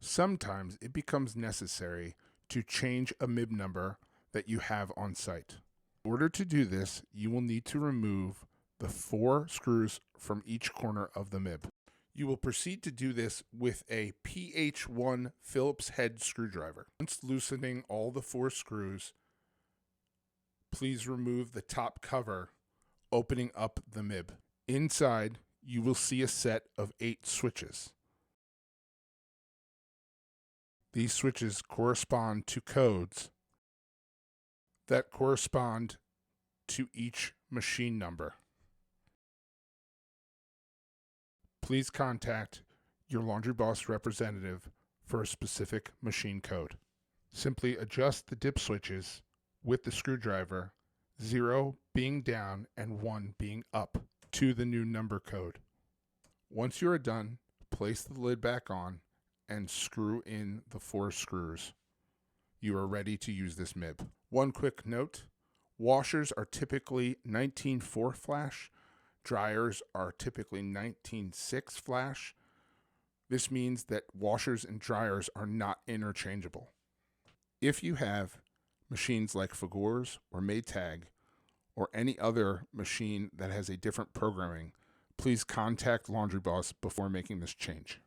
Sometimes it becomes necessary to change a MIB number that you have on site. In order to do this, you will need to remove the 4 screws from each corner of the MIB. You will proceed to do this with a PH1 Phillips head screwdriver. Once loosening all the 4 screws, please remove the top cover, opening up the MIB. Inside, you will see a set of 8 switches. These switches correspond to codes that correspond to each machine number. Please contact your Laundry Boss representative for a specific machine code. Simply adjust the dip switches with the screwdriver, 0 being down and 1 being up, to the new number code. Once you are done, place the lid back on and screw in the 4 screws. You are ready to use this MIB. One quick note, washers are typically 19.4 flash, dryers are typically 19.6 flash. This means that washers and dryers are not interchangeable. If you have machines like Fagors or Maytag or any other machine that has a different programming, please contact Laundry Boss before making this change.